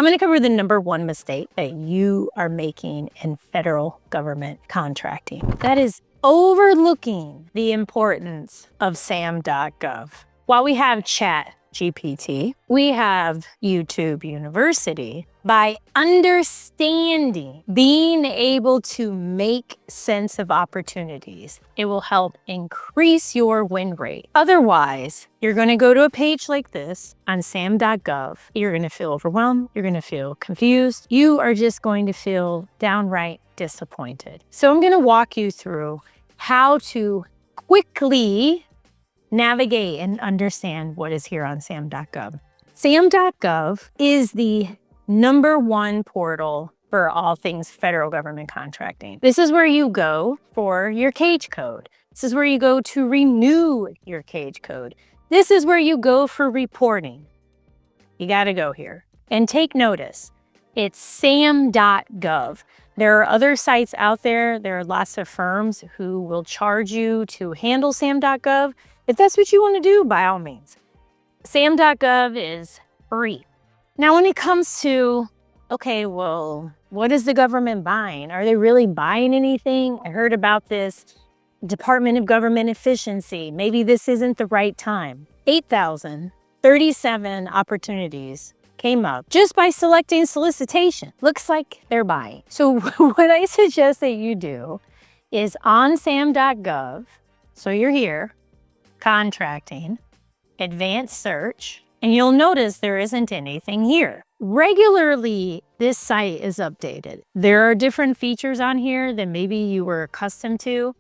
I'm going to cover the #1 mistake that you are making in federal government contracting. That is overlooking the importance of Sam.Gov. While we have ChatGPT, we have YouTube University. By understanding, being able to make sense of opportunities, it will help increase your win rate. Otherwise, you're going to go to a page like this on Sam.Gov. You're going to feel overwhelmed. You're going to feel confused. You are just going to feel downright disappointed. So I'm going to walk you through how to quickly navigate and understand what is here on Sam.Gov. Sam.Gov is the #1 portal for all things federal government contracting. This is where you go for your cage code. This is where you go to renew your cage code. This is where you go for reporting. You gotta go here. And take notice, it's Sam.Gov. There are other sites out there. There are lots of firms who will charge you to handle Sam.Gov. If that's what you want to do, by all means. Sam.Gov is free. Now, when it comes to, okay, well, what is the government buying? Are they really buying anything? I heard about this Department of Government Efficiency. Maybe this isn't the right time. 8,037 opportunities came up just by selecting solicitation. Looks like they're buying. So what I suggest that you do is on Sam.Gov, so you're here, contracting, advanced search, and you'll notice there isn't anything here. Regularly, this site is updated. There are different features on here that maybe you were accustomed to.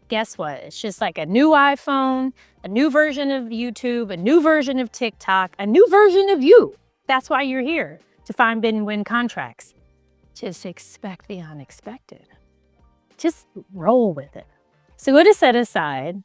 Guess what? It's just like a new iPhone, a new version of YouTube, a new version of TikTok, a new version of you. That's why you're here, to find bid and win contracts. Just expect the unexpected. Just roll with it. So go to set aside,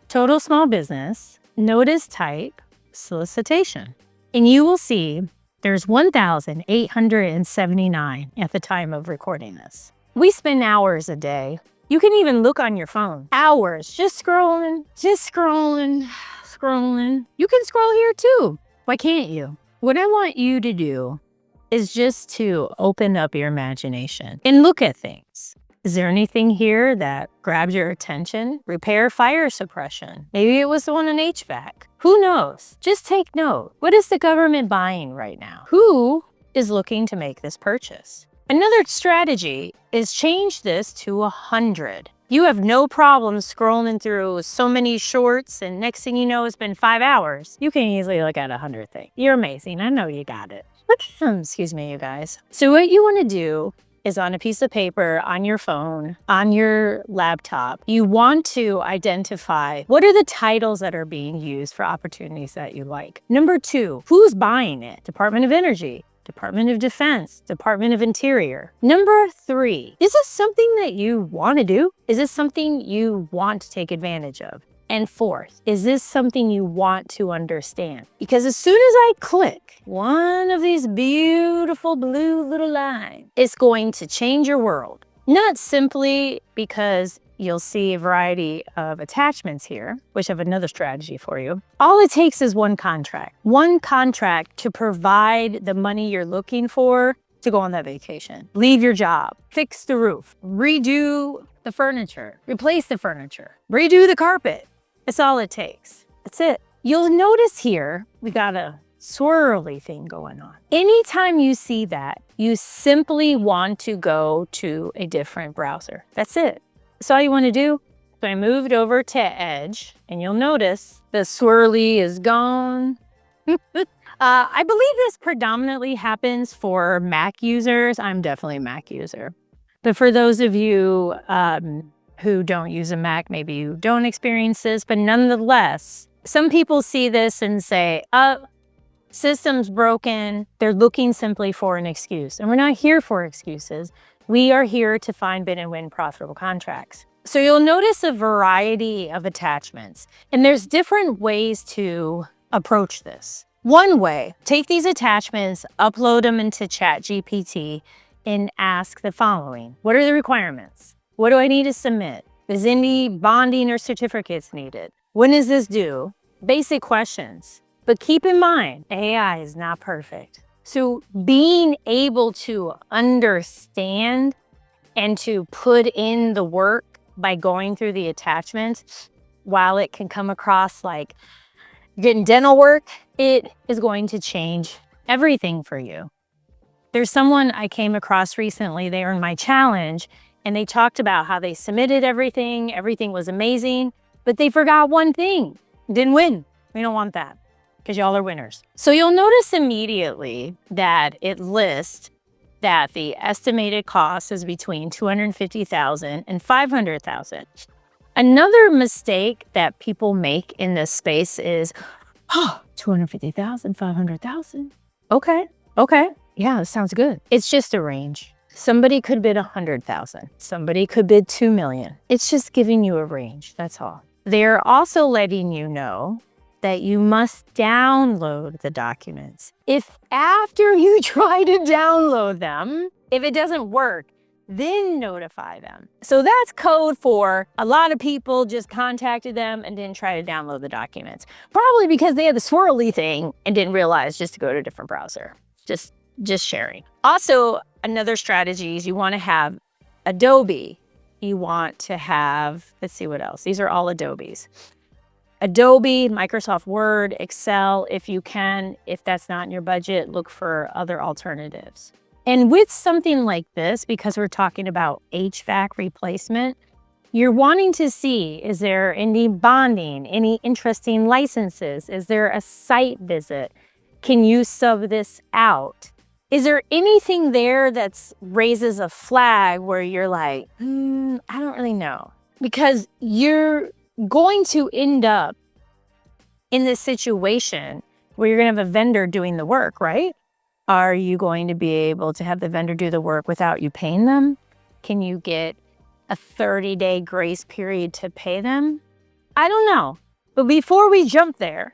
total small business, notice type, solicitation. And you will see there's 1,879 at the time of recording this. We spend hours a day. You can even look on your phone. Hours, just scrolling, scrolling. You can scroll here too. Why can't you? What I want you to do is just to open up your imagination and look at things. Is there anything here that grabs your attention? Repair fire suppression. Maybe it was the one on HVAC. Who knows? Just take note. What is the government buying right now? Who is looking to make this purchase? Another strategy is change this to 100. You have no problem scrolling through so many shorts, and next thing you know, it's been 5 hours. You can easily look at 100 things. You're amazing. I know you got it. Excuse me, you guys. So what you want to do is on a piece of paper, on your phone, on your laptop, you want to identify what are the titles that are being used for opportunities that you like. #2, who's buying it? Department of Energy, Department of Defense, Department of Interior. #3, is this something that you want to do? Is this something you want to take advantage of? And 4th, is this something you want to understand? Because as soon as I click one of these beautiful blue little lines, it's going to change your world. Not simply because you'll see a variety of attachments here, which I have another strategy for you. All it takes is one contract to provide the money you're looking for to go on that vacation. Leave your job, fix the roof, redo the furniture, replace the furniture, redo the carpet. That's all it takes. That's it. You'll notice here, we got a swirly thing going on. Anytime you see that, you simply want to go to a different browser. That's it. That's all you want to do. So I moved over to Edge, and you'll notice the swirly is gone. I believe this predominantly happens for Mac users. I'm definitely a Mac user. But for those of you who don't use a Mac, maybe you don't experience this, but nonetheless, some people see this and say, system's broken. They're looking simply for an excuse. And we're not here for excuses. We are here to find bid and win profitable contracts. So you'll notice a variety of attachments, and there's different ways to approach this. One way, take these attachments, upload them into ChatGPT, and ask the following. What are the requirements? What do I need to submit? Is any bonding or certificates needed? When is this due? Basic questions. But keep in mind, AI is not perfect. So being able to understand and to put in the work by going through the attachments, while it can come across like getting dental work, it is going to change everything for you. There's someone I came across recently, they were in my challenge, and they talked about how they submitted everything was amazing, but they forgot one thing, didn't win. We don't want that, because y'all are winners. So you'll notice immediately that it lists that the estimated cost is between $250,000 and $500,000. Another mistake that people make in this space is, oh, $250,000, $500,000. Okay. Yeah, that sounds good. It's just a range. Somebody could bid $100,000. Somebody could bid $2 million. It's just giving you a range, that's all. They're also letting you know that you must download the documents. If after you try to download them, if it doesn't work, then notify them. So that's code for a lot of people just contacted them and didn't try to download the documents. Probably because they had the swirly thing and didn't realize just to go to a different browser. Just sharing. Also, another strategy is you want to have Adobe. You want to have, let's see what else. These are all Adobes. Adobe, Microsoft Word, Excel, if you can. If that's not in your budget, look for other alternatives. And with something like this, because we're talking about HVAC replacement, you're wanting to see, is there any bonding, any interesting licenses? Is there a site visit? Can you sub this out? Is there anything there that raises a flag where you're like, I don't really know? Because you're going to end up in this situation where you're going to have a vendor doing the work, right? Are you going to be able to have the vendor do the work without you paying them? Can you get a 30-day grace period to pay them? I don't know. But before we jump there,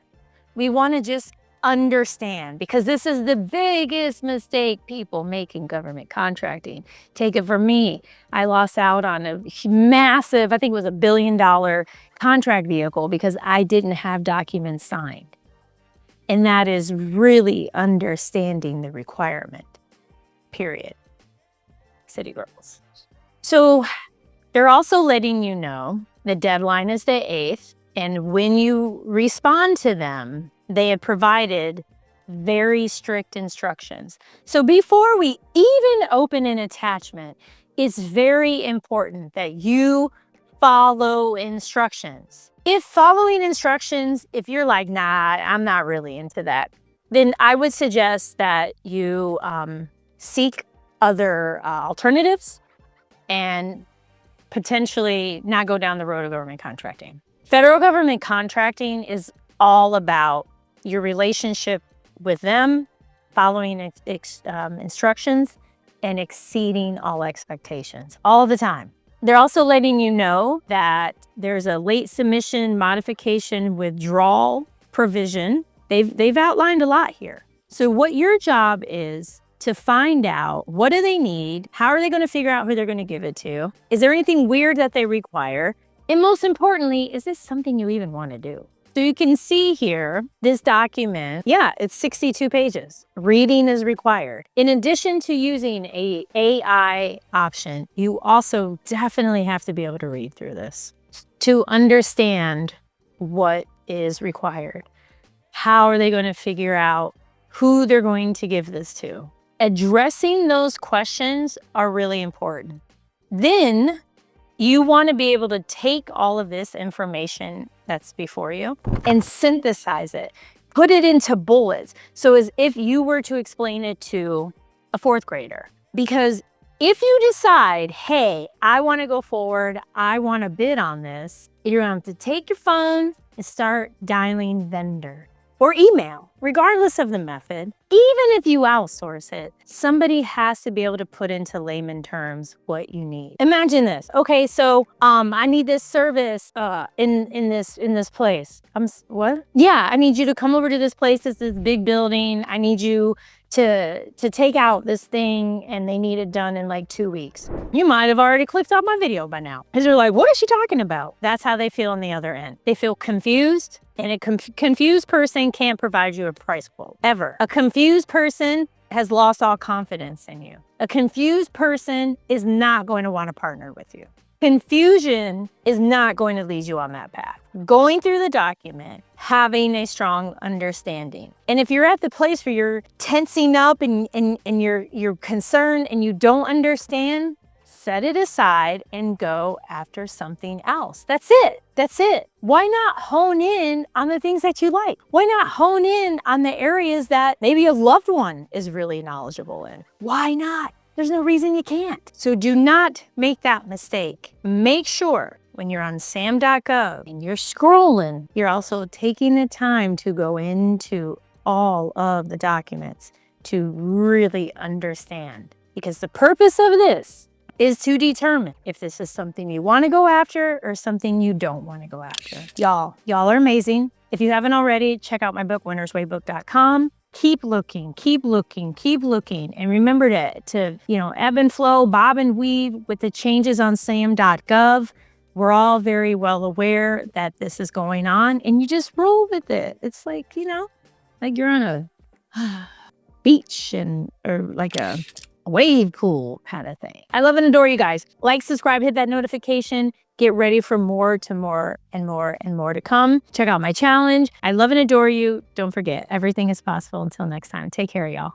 we want to just understand, because this is the biggest mistake people make in government contracting. Take it from me. I lost out on a massive, I think it was $1 billion contract vehicle because I didn't have documents signed. And that is really understanding the requirement, period. City girls. So they're also letting you know the deadline is the 8th. And when you respond to them, they have provided very strict instructions. So before we even open an attachment, it's very important that you follow instructions. If following instructions, if you're like, nah, I'm not really into that, then I would suggest that you seek other alternatives and potentially not go down the road of government contracting. Federal government contracting is all about your relationship with them, following instructions, and exceeding all expectations all the time. They're also letting you know that there's a late submission modification withdrawal provision. They've outlined a lot here. So what your job is to find out, what do they need? How are they going to figure out who they're going to give it to? Is there anything weird that they require? And most importantly, is this something you even want to do? So you can see here, this document, yeah, it's 62 pages. Reading is required. In addition to using an AI option, you also definitely have to be able to read through this to understand what is required. How are they going to figure out who they're going to give this to? Addressing those questions are really important. Then you want to be able to take all of this information that's before you and synthesize it, put it into bullets. So as if you were to explain it to a 4th grader. Because if you decide, hey, I want to go forward, I want to bid on this, you're going to have to take your phone and start dialing vendor or email, regardless of the method. Even if you outsource it, somebody has to be able to put into layman terms what you need. Imagine this. Okay, so I need this service in this place. What? Yeah, I need you to come over to this place. It's this big building. I need you to take out this thing, and they need it done in like 2 weeks. You might have already clicked off my video by now, because they're like, what is she talking about? That's how they feel on the other end. They feel confused, and a confused person can't provide you a price quote, ever. A confused person has lost all confidence in you. A confused person is not going to want to partner with you. Confusion is not going to lead you on that path. Going through the document, having a strong understanding. And if you're at the place where you're tensing up and you're concerned and you don't understand, set it aside and go after something else. That's it. That's it. Why not hone in on the things that you like? Why not hone in on the areas that maybe a loved one is really knowledgeable in? Why not? There's no reason you can't. So do not make that mistake. Make sure when you're on Sam.gov and you're scrolling, you're also taking the time to go into all of the documents to really understand. Because the purpose of this is to determine if this is something you want to go after or something you don't want to go after. Y'all are amazing. If you haven't already, check out my book, winnerswaybook.com. Keep looking, keep looking, keep looking. And remember to ebb and flow, bob and weave with the changes on Sam.gov. We're all very well aware that this is going on and you just roll with it. It's like, like you're on a beach or like a wave pool kind of thing. I love and adore you guys. Like, subscribe, hit that notification. Get ready for more and more to come. Check out my challenge. I love and adore you. Don't forget, everything is possible. Until next time, take care, y'all.